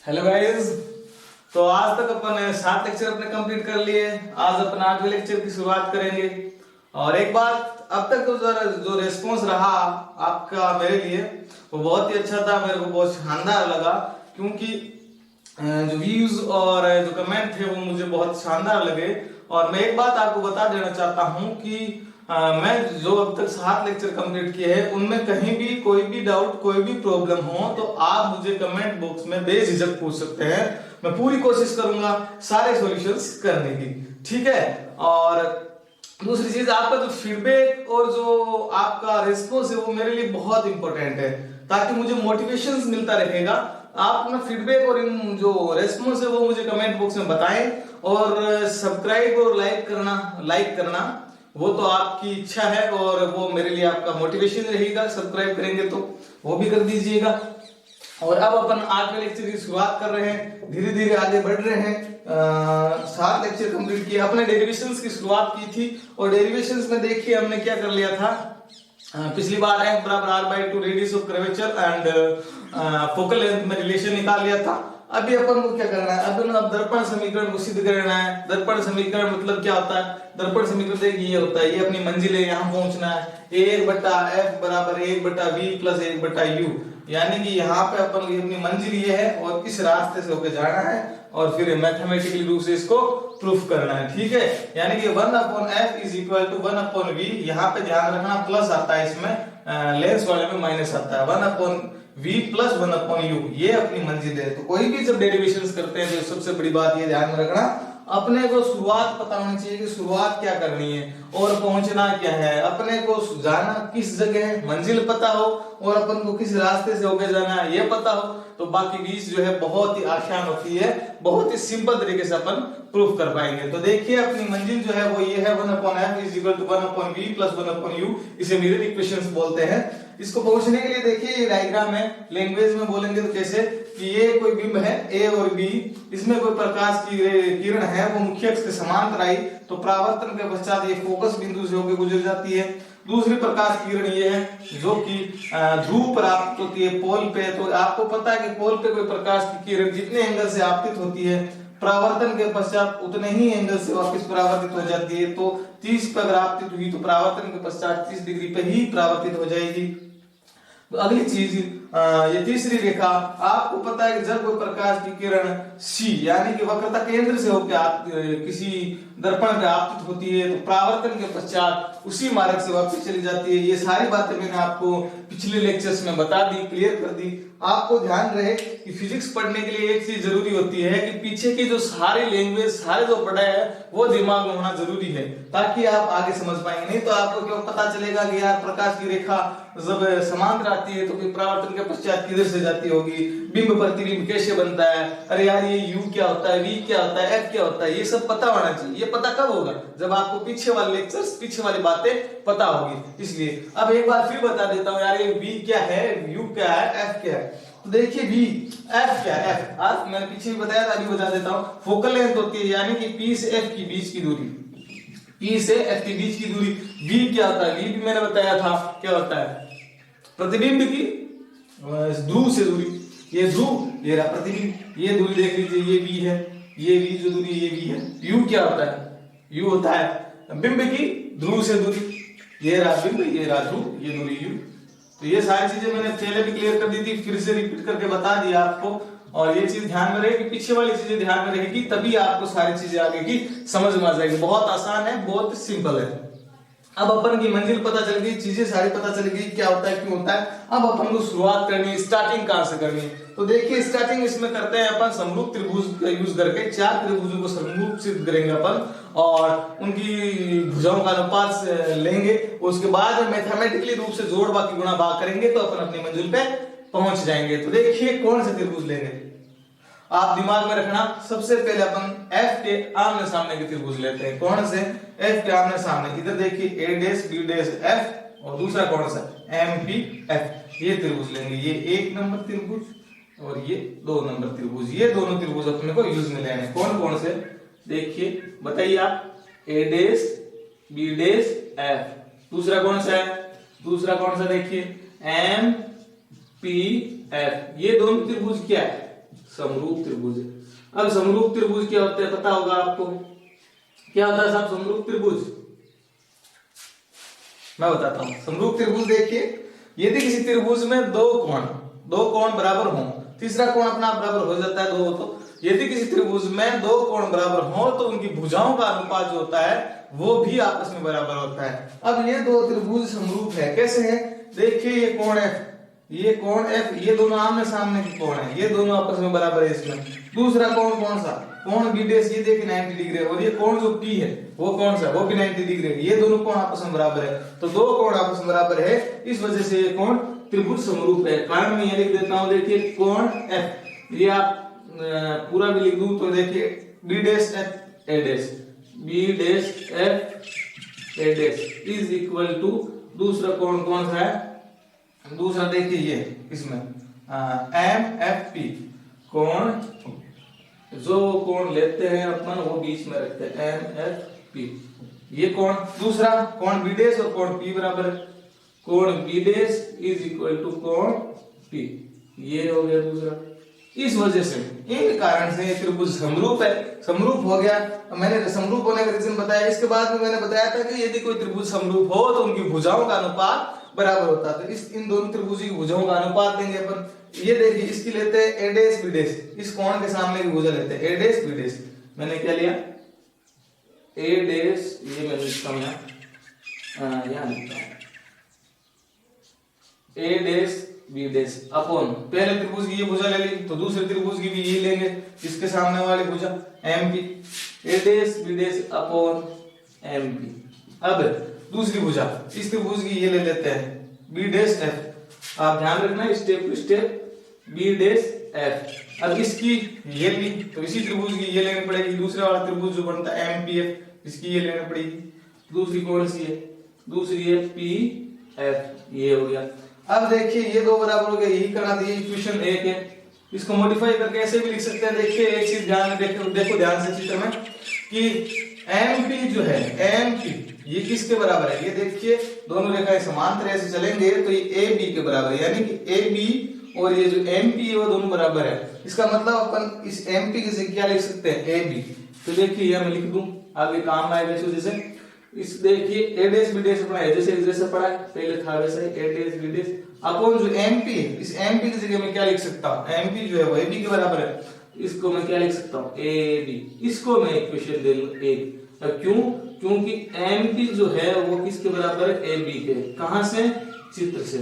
Hello guys. तो आज तक अपन 7 लेक्चर अपने कंप्लीट कर लिए। आज अपन 8वें लेक्चर की शुरुआत करेंगे। और एक बात, अब तक तो जो रेस्पॉन्स रहा आपका मेरे लिए वो बहुत ही अच्छा था, मेरे को बहुत शानदार लगा। क्योंकि जो व्यूज और जो कमेंट थे वो मुझे बहुत शानदार लगे। और मैं एक बात आपको बता देना चाहता हूँ कि मैं जो अब तक 7 लेक्चर कंप्लीट किए हैं उनमें कहीं भी कोई भी डाउट, कोई भी प्रॉब्लम हो तो आप मुझे कमेंट बॉक्स में बेझिझक पूछ सकते हैं। मैं पूरी कोशिश करूंगा सारे सॉल्यूशंस करने की, ठीक है। और दूसरी चीज, आपका जो फीडबैक और जो आपका रिस्पॉन्स है वो मेरे लिए बहुत इंपॉर्टेंट है, ताकि मुझे मोटिवेशन मिलता रहेगा। आप अपना फीडबैक और इन जो रेस्पॉन्स है वो मुझे कमेंट बॉक्स में बताएं। और सब्सक्राइब और लाइक करना वो तो आपकी इच्छा है और वो मेरे लिए आपका मोटिवेशन रहेगा। सब्सक्राइब करेंगे तो वो भी कर दीजिएगा। और अब अपन 8वें लेक्चर की शुरुआत कर रहे हैं, धीरे धीरे आगे बढ़ रहे हैं। 7 लेक्चर कंप्लीट किए, अपने डेरिवेशंस की शुरुआत की थी। और डेरिवेशंस में देखिए हमने क्या कर लिया था। पिछली बार f बराबर r/2 radius of curvature and focal length में रिलेशन निकाल लिया था। अभी अपन को क्या करना है, अब दर्पण समीकरण को सिद्ध करना है। दर्पण समीकरण मतलब क्या होता है? दर्पण समीकरण देखिए ये होता है, ये अपनी मंजिल है, यहाँ पहुंचना है। 1/f बराबर 1/v प्लस 1/u, यानी कि यहाँ पे अपन की अपनी मंजिल ये है और इस रास्ते से होकर जाना है और फिर मैथमेटिकली रूप से इसको प्रूफ करना है, ठीक है। यानी कि 1/f is equal to 1/v। यहाँ पे ध्यान रखना प्लस आता है, इसमें लेंस वाले में माइनस आता है। 1/v प्लस 1/u, ये अपनी मंजिल है। तो कोई भी जब डेरिवेशंस करते हैं तो सबसे बड़ी बात ये ध्यान में रखना, अपने को शुरुआत पता होनी चाहिए कि शुरुआत क्या करनी है और पहुंचना क्या है। अपने को जाना किस जगह है, मंजिल पता हो और अपन को किस रास्ते से होकर जाना है ये पता हो, तो बाकी बीच जो है बहुत ही आसान होती है, बहुत ही सिंपल तरीके से अपन प्रूफ कर पाएंगे। तो देखिए अपनी मंजिल जो है वो ये है, 1/f is equal to 1/v plus 1/u। इसे मिरर इक्वेशंस बोलते हैं। इसको पहुंचने के लिए देखिए ये डायग्राम है, लैंग्वेज में बोलेंगे तो कैसे कि ये कोई बिंब है a और b, इसमें कोई प्रकाश की किरण है वो मुख्य अक्ष के समांतर आई तो परावर्तन के पश्चात ये फोकस बिंदु से होकर गुजर जाती है। दूसरी प्रकाश की किरण ये है जो कि ध्रुव पर आपतित होती है पोल पे। तो आपको पता है कि पोल पे कोई प्रकाश की किरण जितने एंगल से आपतित होती है परावर्तन के पश्चात उतने ही एंगल से वापस परावर्तित हो जाती है। तो 30 पर अगर आपतित हुई तो परावर्तन के पश्चात 30 डिग्री पे ही परावर्तित हो जाएगी। तो अगली चीज, ये तीसरी रेखा, आपको पता है कि जब कोई प्रकाश की किरण C यानी कि वक्रता केंद्र से होकर किसी दर्पण पे आपतित होती है तो परावर्तन के पश्चात उसी मार्ग से वापस चली जाती है। ये सारी बातें मैंने आपको पिछले लेक्चर्स में बता दी, क्लियर कर दी। आपको ध्यान रहे कि फिजिक्स पढ़ने के लिए एक चीज जरूरी होती है कि पीछे की जो सारी लैंग्वेज, सारे जो पढ़ा है वो दिमाग में होना जरूरी है, ताकि आप आगे समझ पाएंगे। नहीं तो आपको क्यों पता चलेगा कि यार प्रकाश की रेखा जब समांतर आती है तो फिर परावर्तन के पश्चात किधर से जाती होगी, बिंब प्रतिबिंब कैसे बनता है, अरे यार ये u क्या होता है, v क्या होता है, f क्या होता है, ये सब पता होना चाहिए। ये पता कब होगा? जब आपको पीछे वाले लेक्चर्स, पीछे वाली बातें पता होगी। इसलिए अब एक बार फिर बता देता हूँ यार, ये v क्या है, u क्या है, f क्या है। तो देखिए v, f क्या है, f आज मैंने पीछे भी बताया था, अभी बता देता हूँ। फोकल लेंथ होती है यानी कि p से f की बीच की दूरी, p से f की बीच की दूरी। v क्या होता है? v भी मैंने बताया था क्या होता है, प्रतिबिंब की ध्रुव से दूरी। ये ध्रुव, ये रहा प्रतिबिंब, ये दूरी देख लीजिए, ये v है, ये v जो दूरी ये v है। u क्या होता है? u होता है बिंब की ध्रुव से दूरी। ये रहा बिंब, ये रहा ध्रुव, ये दूरी u। तो ये सारी चीजें मैंने पहले भी क्लियर कर दी थी, फिर से रिपीट करके बता दिया आपको। और ये चीज ध्यान में रहेगी, पीछे वाली चीजें ध्यान में रहेगी, तभी आपको सारी चीजें आगे की समझ में आ जाएगी। बहुत आसान है, बहुत सिंपल है। अब अपन की मंजिल पता चल गई, चीजें सारी पता चल गई, क्या होता है क्यों होता है। अब अपन को शुरुआत करनी है, स्टार्टिंग कहां से करनी है। तो देखिए स्टार्टिंग इसमें करते हैं अपन समरूप त्रिभुज का यूज करके। 4 त्रिभुजों को समरूप सिद्ध करेंगे अपन और उनकी भुजाओं का अनुपात लेंगे। उसके बाद मैथमेटिकली रूप से जोड़ बाकी गुणा भाग करेंगे तो अपन अपनी मंजिल पे पहुंच जाएंगे। तो देखिए कौन से त्रिभुज लेंगे, आप दिमाग में रखना। सबसे पहले अपन f के आमने सामने के त्रिभुज लेते हैं। कौन से? f के आमने सामने, इधर देखिए a dash b dash f और दूसरा कौन सा? m p f। ये त्रिभुज लेंगे, ये 1 नंबर त्रिभुज और ये 2 नंबर त्रिभुज। ये दोनों त्रिभुज अपने को यूज में लेने। कौन कौन से देखिए बताइए आप, a dash b dash f। दूसरा कौन सा है? दूसरा कौन सा देखिए, m p f। ये दोनों त्रिभुज क्या है? समरूप त्रिभुज। अब समरूप त्रिभुज क्या होते हैं पता होगा आपको, क्या होता है साहब समरूप त्रिभुज? मैं बताता हूं। समरूप त्रिभुज देखिए, यदि किसी त्रिभुज में दो कोण बराबर हों, तीसरा कोण अपना आप बराबर हो जाता है दो हो तो, यदि किसी त्रिभुज में दो कोण बराबर हो तो उनकी भुजाओं का अनुपात जो होता है वो भी आपस में बराबर होता है। अब ये दो त्रिभुज समरूप है, कैसे है? देखिए ये कोण F, ये कोण F, ये दोनों आमने सामने के कोण है, ये दोनों आपस में बराबर है इसमें। दूसरा कोण कौन सा? कोण B डैश, ये देखिए 90 डिग्री है, और ये कोण जो P है वो कौन सा? वो भी 90 डिग्री है। ये दोनों कोण आपस में बराबर है, तो दो कोण आपस में बराबर है, इस वजह से ये कोण त्रिभुज समरूप है। कारण मैं ये लिख देता हूं, देखिए कोण F, ये आप पूरा भी लिख दूं तो देखिए B dash F A dash, B dash F A dash is equal to दूसरा कोण कौन सा है? दूसरा देखिए ये इसमें MFP, कोण जो कोण लेते हैं अपन वो बीच में रखते हैं MFP। ये कोण, दूसरा कोण B डैश और कोण P बराबर है, कोण B dash is equal to कोण P, ये हो गया दूसरा। इस वजह से इन कारण से ये त्रिभुज समरूप है, समरूप हो गया। मैंने समरूप होने का रीजन बताया, इसके बाद में मैंने बताया था कि यदि कोई त्रिभुज समरूप हो तो उनकी भुजाओं का अनुपात बराबर होता है। तो इस इन दोनों त्रिभुज की भुजाओं का अनुपात देंगे अपन। ये देखिए इसकी लेते हैं A डैश B डैश, इस कोण के सामने की भुजा लेते हैं A डैश B डैश। मैंने क्या लिया? A डैश, ये मैं लिखता हूं यहां लिखता हूं A dash B dash upon, पहले त्रिभुज की ये भुजा ले ली तो दूसरे त्रिभुज की भी ये लेंगे, इसके सामने वाली भुजा MP, A dash B dash upon MP। अब दूसरी भुजा इस त्रिभुज की ये ले लेते हैं B डैश F, आप ध्यान रखना step to step, B dash F। अब इसकी ये ली तो इसी त्रिभुज की ये लेनी पड़ेगी, दूसरा वाला त्रिभुज जो बनता है MPF, इसकी ये लेनी पड़ेगी। दूसरी कौन सी है? दूसरी है PF, ये हो गया। अब देखिए ये दो बराबर हो गए, यही करना था, ये इक्वेशन 1 है। इसको मॉडिफाई करके ऐसे भी लिख सकते हैं। देखिए एक चीज ध्यान में देखो ध्यान से चित्र में कि MP जो है MP ये किसके बराबर है? ये देखिए दोनों रेखाएं समांतर ऐसे चलेंगे तो ये AB के बराबर है, यानी कि AB और ये जो MP है वो दोनों बराबर है। इसका मतलब अपन इस MP की जगह क्या लिख सकते हैं? AB। तो देखिए यह मैं लिख दूं, आगे काम आएगा इस वजह से। इस देखिए A डैश B डैश अपना है जैसे पढ़ा है पहले था वैसे A dash B dash upon जो MP है, इस MP की जगह मैं क्या लिख सकता हूँ? MP जो है वो AB के बराबर है, इसको मैं क्या लिख सकता हूँ? AB। इसको मैं इक्वेशन दे लूं 1। अब क्यों? क्योंकि MP जो है वो किसके बराबर है? AB के। कहां से? चित्र से,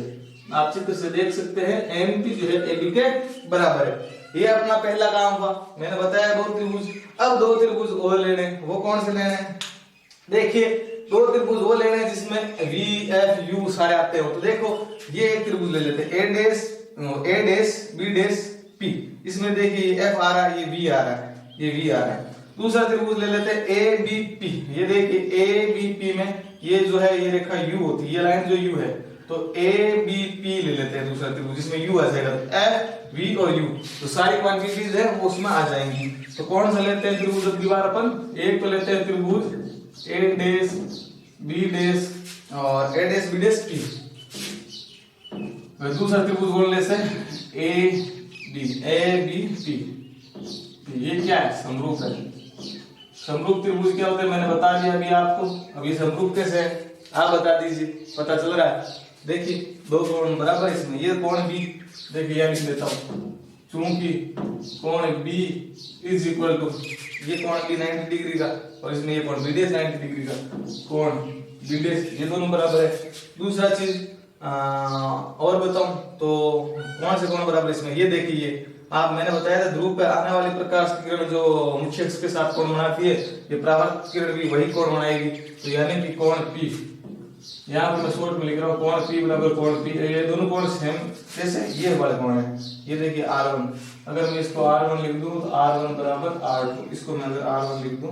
आप चित्र से देख सकते हैं MP जो है AB के बराबर है। ये अपना पहला काम हुआ, मैंने बताया दो त्रिभुज। अब दो त्रिभुज और लेने, वो कौन से लेने हैं? देखिए दो त्रिभुज वो लेने हैं जिसमें VFU सारे आते हो। तो देखो ये एक त्रिभुज ले लेते हैं A dash B dash P, इसमें देखिए F आ रहा है, ये V आ रहा है, ये V आ रहा है। दूसरा त्रिभुज ले लेते हैं ABP, ये देखिए ABP में ये जो है ये रेखा U होती है, ये लाइन जो U है, तो ABP ले लेते हैं दूसरा त्रिभुज जिसमें U आ जाएगा, F V और U, तो सारी क्वांटिटीज है वो उसमें आ जाएंगी। तो कौन सा लेते हैं त्रिभुज अब की बार अपन? एक तो लेते हैं त्रिभुज A डैश B डैश और A dash B dash P। दूसरा त्रिभुज कौन लेते हैं? ABP। ये क्या है? समरूप है। समरूप त्रिभुज क्या होते हैं मैंने बता दिया अभी आपको। अब ये समरूप कैसे है आप बता दीजिए, पता चल रहा है? देखिए दो कोण बराबर इसमें, ये कोण B देखिए यह लिख देता हूं, चूंकि कोण B इज इक्वल टू, ये कोण B 90 डिग्री का और इसमें ये कोण B डैश 90 डिग्री का, कोण B डैश ये दोनों बराबर है। दूसरा चीज और बताऊं तो कौन से कोण बराबर इसमें? ये देखिए ये आप मैंने बताया था ध्रुव पे आने वाली प्रकाश की किरण जो मुख्य अक्ष के साथ कोण बनाती है, ये परावर्तित किरण भी वही कोण बनाएगी। तो यानी कि कोण P, यहाँ पर मैं शॉर्ट में लिख रहा हूँ कोण P बराबर कोण P, ये दोनों कोण सेम जैसे ये वाले कोण है। ये देखिए R1, अगर मैं इसको R1 लिख दूं तो R1 बराबर R2, इसको मैं अगर R1 लिख दूं,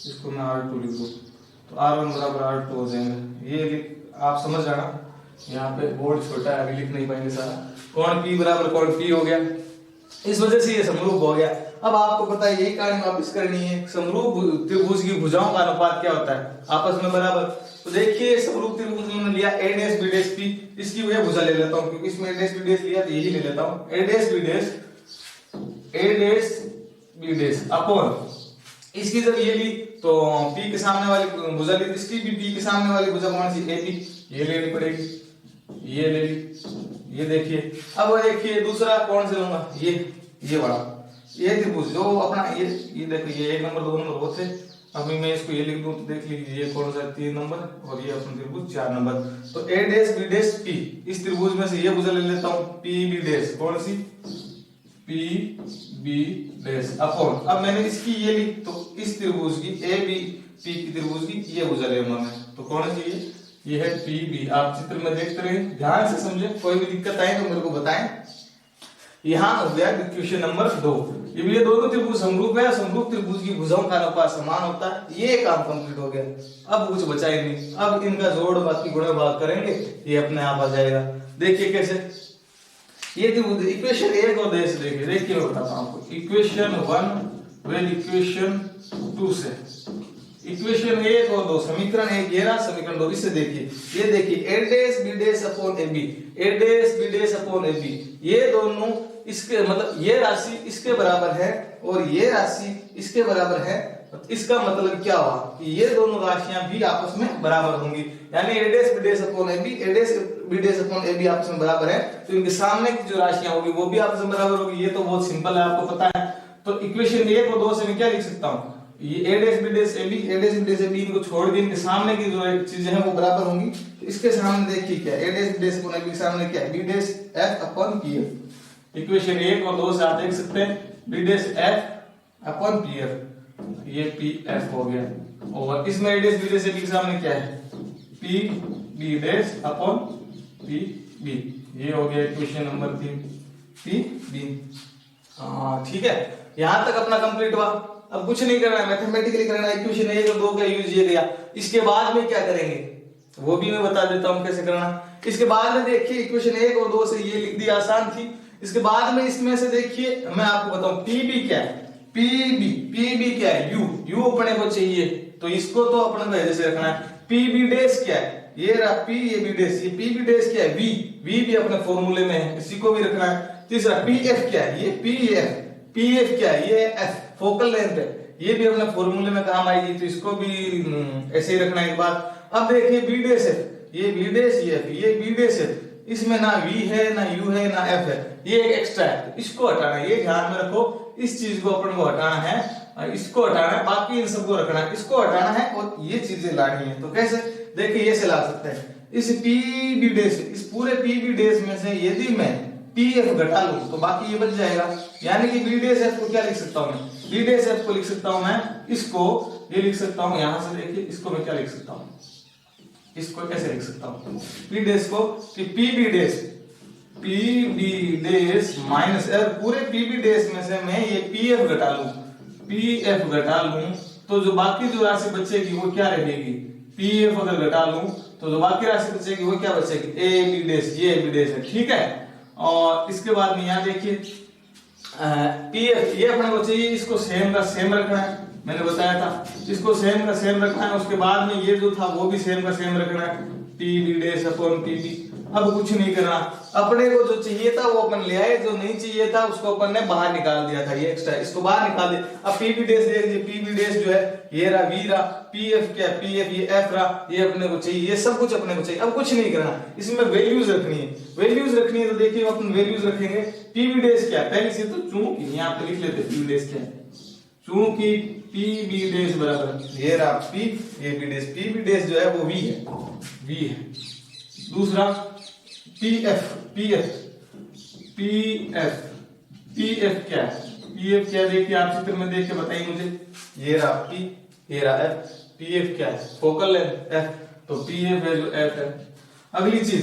इसको मैं R2 लिख दूं तो R1 बराबर R2 हो जाएगा। ये आप समझ जाना, यहाँ पे बोर्ड छोटा है अभी लिख नहीं पाएंगे सारा। कोण P बराबर कोण P हो गया, इस वजह से ये समरूप हो गया। अब आपको पता है यही कहानी वापस करनी है, समरूप त्रिभुज की भुजाओं का अनुपात क्या होता है? आपस में बराबर। तो देखिए समरूप त्रिभुज मैंने लिया A dash B dash P, इसकी वह भुजा ले लेता हूं क्योंकि इसमें A डैश B डैश लिया तो यही ले लेता हूं। A dash B dash A dash B dash upon, इसकी जब ये ली तो P के सामने वाली भुजा ली, इसकी भी P के सामने वाली भुजा कौन सी AP, ये लेनी पड़ेगी, ये ले ली, ये देखिए। अब वो देखिए दूसरा कौन से लूंगा, ये वाला, ये त्रिभुज जो अपना ये देखो, ये 1 नंबर 2 नंबर वो थे, अभी मैं इसको ये लिख दूं तो देख लीजिए ये कौन सा 3 नंबर और ये अपना त्रिभुज 4 नंबर। तो A dash B dash P, इस त्रिभुज में से ये भुजा ले लेता हूं PB डैश, कौन सी PB डैश अपॉन, अब मैंने इसकी ये ली तो इस त्रिभुज की AB P की त्रिभुज की ये भुजा ले लूंगा मैं, तो कौन सी ये है PB। आप चित्र में देखते रहिए, ध्यान से समझे, कोई भी दिक्कत आए तो मेरे को बताएं। यहाँ हो गया क्वेश्चन नंबर 2। ये दोनों त्रिभुज समरूप है, समरूप त्रिभुज की भुजाओं का अनुपात समान होता है, ये काम कंप्लीट हो गया। अब कुछ बचा ही नहीं, अब इनका जोड़ बाकी गुणा भाग करेंगे, ये अपने आप आ जाएगा। देखिए कैसे, ये इक्वेशन 1 और 2 से देखिए मैं बताता हूं आपको, इक्वेशन 1 वेल इक्वेशन 2 से, इक्वेशन 1 और 2 समीकरण 1 ये रहा, समीकरण 2 इससे देखिए, ये देखिए A dash B dash upon AB, A dash B dash upon AB, ये दोनों इसके मतलब ये राशि इसके बराबर है और ये राशि इसके बराबर है। इसका मतलब क्या हुआ कि ये दोनों राशियां भी आपस में बराबर होंगी, यानी A dash B dash upon AB, A dash B dash upon AB आपस में बराबर है, तो इनके सामने की जो राशियां होगी वो भी आपस में बराबर होगी। ये तो बहुत सिंपल है, आपको पता है। तो इक्वेशन 1 और 2 से मैं क्या लिख सकता हूं, ये A dash B dash AB, A dash B dash AB इनको छोड़ के इनके सामने की जो चीजें हैं वो बराबर होंगी। तो इसके सामने देखिए क्या है, A dash B dash upon AB के सामने क्या है, B dash F upon PF। Equation 1 और 2 से आप देख सकते हैं B dash F upon PF, ये PF हो गया। और इसमें A dash B dash AB के सामने क्या है, PB डैश अपॉन PB, ये हो गया इक्वेशन नंबर 3 PB। ठीक है, यहां तक अपना कंप्लीट हुआ। अब कुछ नहीं करना है, मैथमेटिकली करना है। इक्वेशन 1 और 2 का यूज ये गया, इसके बाद में क्या करेंगे वो भी मैं बता देता हूं कैसे करना। इसके बाद में देखिए इक्वेशन 1 और 2 से ये लिख दिया, आसान थी। इसके बाद में इसमें से देखिए मैं आपको बताऊं PB क्या है, PB क्या है, U अपने को चाहिए तो इसको तो अपने को ऐसे रखना है। PB डैश क्या है, ये रहा P, ये B डैश, ये PB डैश क्या है, V भी अपने फॉर्मूले में है, इसी को भी रखना है। तीसरा PF क्या है, ये PF क्या है, ये F फोकल लेंथ है, ये भी अपने फॉर्मूले में काम आएगी, तो इसको भी ऐसे ही रखना है एक बात। अब देखिए B डैश है, ये B डैश, ये F, ये B डैश है, इसमें ना V है ना U है ना F है, ये एक एक्स्ट्रा है, इसको हटाना है। ये ध्यान में रखो, इस चीज को अपन को हटाना है, इसको हटाना है, बाकी इन सबको रखना है, इसको हटाना है और ये चीजें लानी है। तो कैसे, देखिए ये से ला सकते हैं। इस PB डैश, इस पूरे PB डैश में से यदि मैं PF घटा लूं तो बाकी ये बच जाएगा, यानी कि B डैश F को क्या लिख सकता हूं मैं, B डैश F को लिख सकता हूं मैं, इसको ये लिख सकता हूं, यहां से देखिए इसको मैं क्या लिख सकता हूं, इसको कैसे लिख सकता हूं B डैश को, कि PB डैश माइनस पूरे PB डैश में से मैं ये PF घटा लूं तो जो बाकी जो राशि बचेगी वो क्या रहेगी, PF अगर घटा लूं तो जो बाकी राशि बचेगी वो क्या बचेगी, AB डैश, ये AB डैश है, ठीक है। और इसके बाद में यहाँ देखिए PF ये अपने को चाहिए, इसको सेम का सेम रखना है, मैंने बताया था इसको सेम का सेम रखना है। उसके बाद में ये जो था वो भी सेम का सेम रखना है, PB डैश अपॉन PB। अब कुछ नहीं करना, अपने को जो चाहिए था वो अपन ले आए, जो नहीं चाहिए था उसको अपन ने बाहर निकाल दिया था, ये एक्स्ट्रा, इसको बाहर निकाल दे। अब PB डैश देख लीजिए, PB डैश जो है ये रहा, V रहा, PF क्या, PF ये F रहा, ये अपने को चाहिए, ये सब कुछ अपने को चाहिए। अब कुछ नहीं करना, इसमें वैल्यूज रखनी है, तो देखिए अपन वैल्यूज रखेंगे। PB डैश क्या, पहले से तो चूंकि यहाँ पे लिख लेते PB डैश क्या है, चूंकि PB डैश बराबर ये रहा P, ये B डैश, PB डैश जो है वो V है। दूसरा PF क्या है, PF क्या देखिए आप चित्र में देख के बताइए मुझे, ये रहा P, ये रहा F, PF क्या है, फोकल लेंथ F, तो PF है जो F है। अगली चीज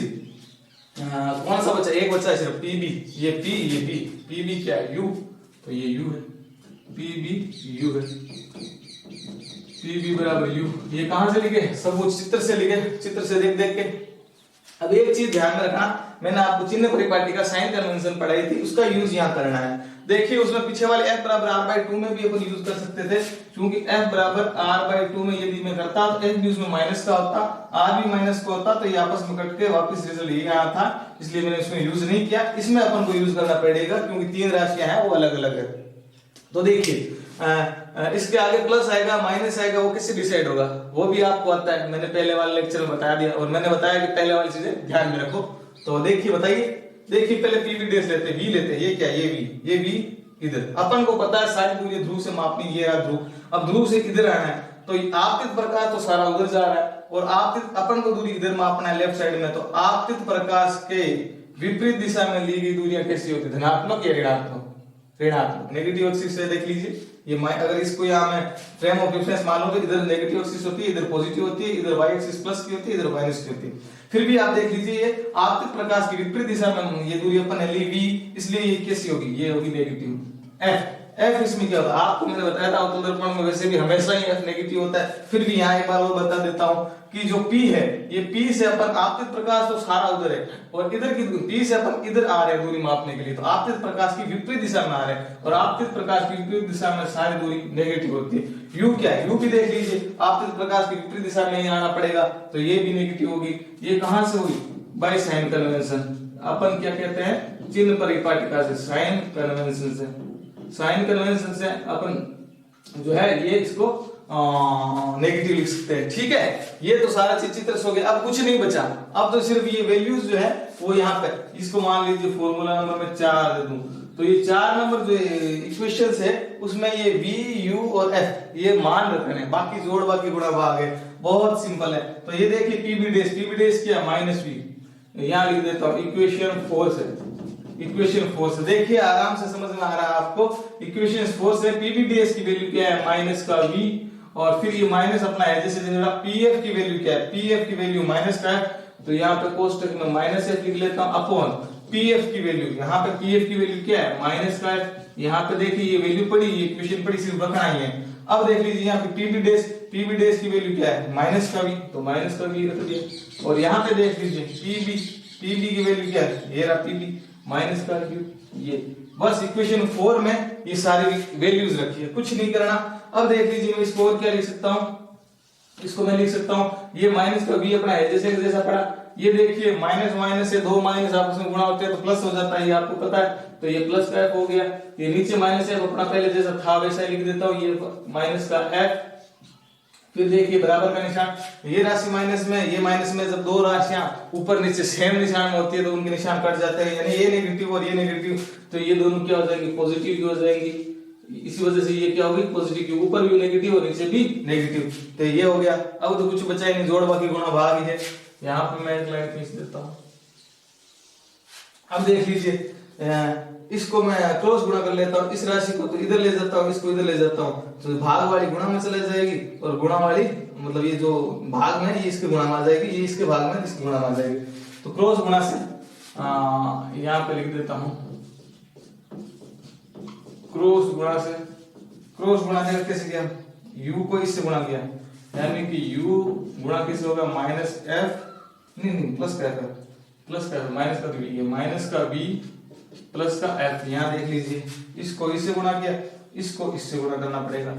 कौन सा बचा, एक बचा है सिर्फ PB, ये P, ये P, PB क्या है, U, तो ये U है, PB U है, PB बराबर U। ये कहां से लिखे, सब वो चित्र से लिखे, चित्र से देख के। अब एक चीज ध्यान में रखना, मैंने आपको चिन्ह परिपाटी का साइन कन्वेंशन पढ़ाई थी, उसका यूज यहाँ करना है। देखिए उसमें पीछे वाले F बराबर R/2 में भी अपन यूज कर सकते थे, क्योंकि F बराबर R/2 में यदि मैं करता तो F भी उसमें माइनस का होता, R भी माइनस का होता, तो ये आपस में कट के वापस रिजल्ट यही आया था, इसलिए मैंने उसमें यूज नहीं किया। इसमें अपन को यूज करना पड़ेगा क्योंकि 3 राशियां हैं वो अलग अलग है। तो देखिए इसके आगे प्लस आएगा माइनस आएगा, वो किससे डिसाइड होगा, वो भी आपको आता है, मैंने पहले वाले लेक्चर में बता दिया, और मैंने बताया कि पहले वाली चीजें ध्यान में रखो। तो देखिए बताइए, देखिए पहले पी वी डेस लेते हैं, वी लेते हैं, ये क्या, ये वी इधर, अपन को पता है सारी दूरी ध्रुव से मापनी, ये रहा ध्रुव, अब ध्रुव से किधर आना है, तो आपतित प्रकाश तो सारा उधर जा रहा है, और आपतित अपन को दूरी इधर मापना है लेफ्ट साइड में, तो आपतित प्रकाश के विपरीत दिशा में ली गई दूरियां कैसी होती है, धनात्मक या ऋणात्मक, ऋणात्मक। नेगेटिव एक्सिस से देख लीजिए, ये अगर इसको यहाँ मैं फ्रेम ऑफ रेफरेंस मान लो तो इधर नेगेटिव एक्सिस होती है, इधर पॉजिटिव होती है, इधर वाई एक्सिस प्लस की होती है, इधर माइनस की होती है। फिर भी आप देख लीजिए ये आपतित प्रकाश की विपरीत दिशा में ये दूरी अपन ने ली वी, इसलिए ये कैसी होगी, ये होगी नेगेटिव। एफ इसमें क्या होता है, आपको मैंने बताया था अवतल दर्पण में वैसे भी हमेशा ही एफ नेगेटिव होता है, फिर भी यहाँ एक बार वो बता देता हूँ कि जो P है, ये P से अपन आपतित प्रकाश तो सारा उधर है, और इधर की P से अपन इधर आ रहे हैं दूरी मापने के लिए, तो आपतित प्रकाश की विपरीत दिशा में आ रहे हैं, और आपतित प्रकाश की विपरीत दिशा में सारी दूरी नेगेटिव होती है। U क्या है, U भी देख लीजिए, आपतित प्रकाश की विपरीत दिशा में ही आना पड़ेगा, तो ये भी नेगेटिव होगी। ये कहां से होगी, बाय साइन कन्वेंशन, अपन क्या कहते हैं, चिन्ह परिपाटिका से, साइन कन्वेंशन से, साइन कन्वेंशन से अपन जो है ये इसको नेगेटिव लिख सकते हैं। ठीक है, ये तो सारा चीज चित्र हो गया, अब कुछ नहीं बचा, अब तो सिर्फ ये वैल्यूज जो है वो यहाँ पे, इसको मान लीजिए फॉर्मूला नंबर में 4 दे दूं, तो ये 4 नंबर जो इक्वेशंस है उसमें ये v u और f ये मान रखने हैं, बाकी जोड़ बाकी गुणा भाग है, बहुत सिंपल है। तो ये देखिए पी बी डेस क्या, माइनस वी, यहाँ लिख देता हूँ, इक्वेशन 4 से, इक्वेशन 4 से देखिए आराम से समझ में आ रहा है आपको, इक्वेशन 4 से पीबीडीएस की वैल्यू क्या है, माइनस का v, और फिर ये माइनस अपना है जैसे पीएफ की वैल्यू क्या है, पीएफ की वैल्यू माइनस का है, तो यहाँ पे कोष्टक में माइनस एफ लिख लेता हूं, अपॉन पीएफ की वैल्यू, यहाँ पे पीएफ की वैल्यू क्या है, माइनस का है, यहाँ पे देखिए ये वैल्यू पड़ी, ये इक्वेशन पड़ी, सिर्फ रखना ही है। अब देख लीजिए यहाँ पे पीबीडीएस की वैल्यू क्या है, माइनस का v, तो माइनस का v रख दिया, और यहाँ पे देख लीजिए पीबी की वैल्यू क्या है, ये रहा पीबी माइनस का q, ये बस इक्वेशन 4 में ये सारी वैल्यूज रखी है, कुछ नहीं करना। अब देख लीजिए मैं इसको और क्या लिख सकता हूं, इसको मैं लिख सकता हूं, ये माइनस का v अपना है जैसे जैसा पड़ा, ये देखिए माइनस माइनस से दो माइनस आपस में गुणा होते हैं तो प्लस हो जाता है, ये आपको पता है, तो ये प्लस का f हो गया, ये नीचे माइनस f अपना पहले जैसा था वैसा लिख देता हूं, ये माइनस का f, फिर देखिए बराबर का निशान, ये राशि माइनस में, ये माइनस में, जब दो राशियां ऊपर नीचे सेम निशान में होती है तो उनके निशान कट जाते हैं, यानी ये नेगेटिव और ये नेगेटिव, तो ये दोनों क्या हो जाएंगे, पॉजिटिव की हो जाएंगी, इसी वजह से ये क्या होगी, पॉजिटिव की, ऊपर भी नेगेटिव और नीचे भी नेगेटिव, तो ये हो गया। अब तो कुछ बचा ही नहीं, जोड़ बाकी गुणा भाग ही है, यहाँ पे मैं एक लाइन खींच देता हूँ। अब देख लीजिए इसको मैं क्रॉस गुणा कर लेता हूँ, इस राशि को तो इधर ले जाता हूँ, इसको इधर ले जाता हूँ, तो भाग वाली गुणा में चले जाएगी, और गुणा वाली मतलब ये जो भाग में ये इसके गुणा में आ जाएगी, ये इसके भाग में इसके गुणा में आ जाएगी, तो क्रॉस गुणा से यहाँ पे लिख देता हूँ, क्रॉस गुणा से कैसे किया, u को इससे गुणा किया, यानी कि u गुणा किससे होगा, माइनस f, नहीं प्लस का f, माइनस का v, ये माइनस का v प्लस का f, यहाँ देख लीजिए इसको इससे गुणा किया, इसको इससे गुणा करना पड़ेगा,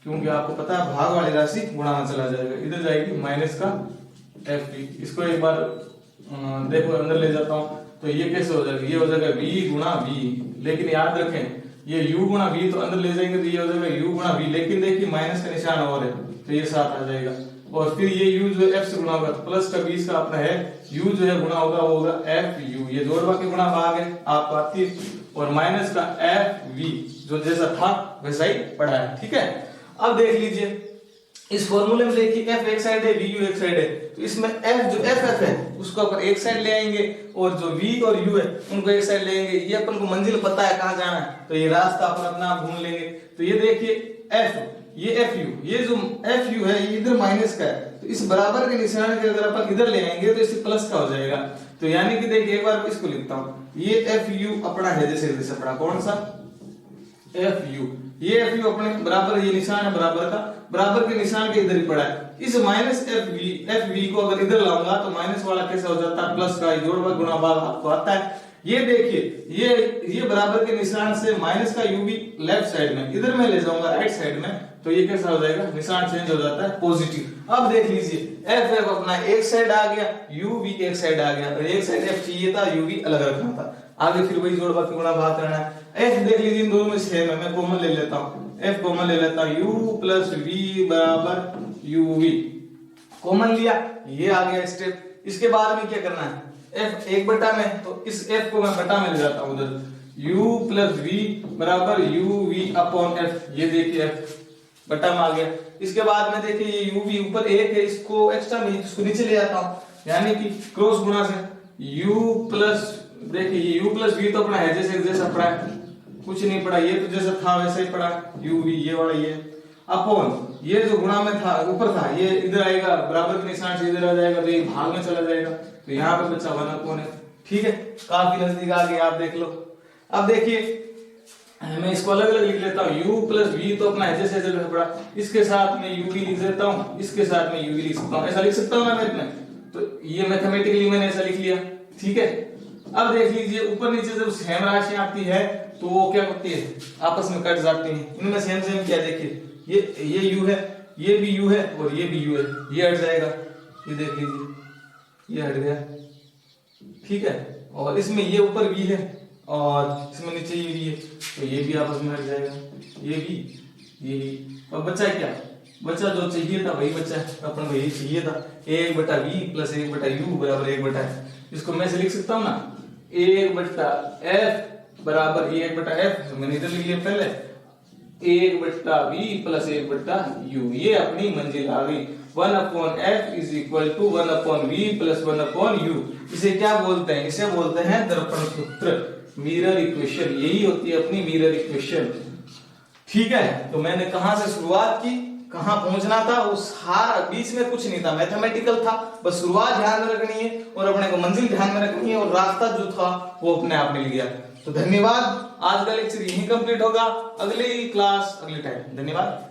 क्योंकि आपको पता है भाग वाली राशि गुणा में चला जाएगा, इधर जाएगी माइनस का f, इसको एक बार देखो अंदर ले जाता हूँ, तो ये कैसे हो जाएगा, ये हो जाएगा v गुणा v, लेकिन याद रखें ये u गुणा v तो अंदर ले जाएंगे तो ये हो जाएगा u गुणा v, लेकिन देखिए माइनस का निशान और है तो ये साथ आ जाएगा, और फिर ये u जो है f से गुणा होगा, तो प्लस का 20 का अपना है, u जो है गुणा होगा वो होगा fu, ये जोड़ बाकी गुणा भाग है आपको आती है, और माइनस का fv जो जैसा था वैसा ही पड़ा है। ठीक है, अब देख लीजिए इस फॉर्मूले में देखिए f एक साइड है, vu एक साइड है, तो इसमें f जो ff है उसको अपन एक साइड ले आएंगे, और जो v और u है उनको एक साइड ले आएंगे, ये अपन को मंजिल पता है कहाँ जाना है, तो ये रास्ता अपन अपना आप ढूंढ लेंगे। तो ये देखिए f, ये fu, ये जो fu है ये इधर माइनस का है, तो इस बराबर के निशान के अगर अपन इधर ले आएंगे तो इससे प्लस का हो जाएगा, तो यानी कि देखिए एक बार इसको लिखता हूँ, ये fu अपना है जैसे जैसे पड़ा, कौन सा fu, ये fu अपने बराबर, ये निशान है बराबर का, बराबर के निशान के इधर ही पड़ा है, इस माइनस fv को अगर इधर लाऊंगा तो माइनस वाला कैसे हो जाता है, प्लस का, जोड़ भाग गुणा भाग आपको आता है। ये देखिए ये बराबर के निशान से माइनस का u भी लेफ्ट साइड में, इधर मैं ले जाऊंगा राइट साइड में, तो ये कैसा हो जाएगा, निशान चेंज हो जाता है पॉजिटिव। अब देख लीजिए f अपना एक साइड आ गया, u भी एक साइड आ गया, तो एक साइड f चाहिए था, u भी अलग रखना था, आगे फिर वही जोड़ बाकी गुणा भाग करना है। एफ देख लीजिए इन दोनों में सेम है, मैं कॉमन ले लेता हूँ, एफ कॉमन ले लेता हूँ, u प्लस वी बराबर यू वी कॉमन लिया, ये आ गया स्टेप। इसके बाद में क्या करना है, f एक बटा में, तो इस f को मैं बटा में ले जाता हूँ उधर, u प्लस वी बराबर यू वी अपॉन एफ, ये देखिए f बटा में आ गया। इसके बाद में देखिए ये u v ऊपर एक है, इसको एक्स्ट्रा में इसको नीचे ले जाता हूँ, यानी कि क्रॉस गुणा से u प्लस, देखिए ये u प्लस v तो अपना है जैसा पड़ा है, कुछ नहीं पड़ा, ये तो जैसा था वैसा ही पड़ा, u v ये वाला ये अपॉन ये जो गुणा में था ऊपर था, ये इधर आएगा बराबर के निशान से इधर आ जाएगा, तो ये भाग में चला जाएगा, तो यहाँ पे बच्चा 1 अपॉन है। ठीक है, काफी नजदीक आ गया, आप देख लो। अब देखिए मैं इसको अलग अलग लिख लेता हूँ, u प्लस वी तो अपना है जैसे जैसे पड़ा, इसके साथ में u v लिख देता हूँ, इसके साथ में u v लिख सकता हूँ, ऐसा लिख सकता हूँ ना मैथ में, तो ये मैथमेटिकली मैंने ऐसा लिख लिया। ठीक है, अब देख लीजिए ऊपर नीचे जब सेम राशि आती है तो वो क्या होती है, आपस में कट जाती है, इनमें सेम सेम क्या, देखिए ये u है, ये भी u है और ये भी u है, ये हट जाएगा, ये देख लीजिए ये हट गया। ठीक है, और इसमें ये ऊपर v है और इसमें नीचे ये v है, तो ये भी आपस में हट जाएगा, ये भी। अब बचा क्या, बचा जो चाहिए था वही बचा है, अपन को यही चाहिए था, 1/v प्लस 1/u बराबर 1/f। इसको मैं से लिख सकता हूँ ना, 1/f बराबर 1/f, मैंने इधर लिख लिया पहले, 1/v प्लस 1/u, ये अपनी मंजिल आ गई। 1/f is equal to 1/v plus 1/u। इसे क्या बोलते हैं, इसे बोलते हैं दर्पण सूत्र, मिरर इक्वेशन, यही होती है अपनी मिरर इक्वेशन। ठीक है, तो मैंने कहां से शुरुआत की, कहां पहुंचना था, उस हार बीच में कुछ नहीं था, मैथमेटिकल था, बस शुरुआत ध्यान में रखनी है और अपने को मंजिल ध्यान में रखनी है, और रास्ता जो था वो अपने आप मिल गया। तो धन्यवाद, आज का लेक्चर यहीं कंप्लीट होगा, अगली क्लास अगले टाइम। धन्यवाद।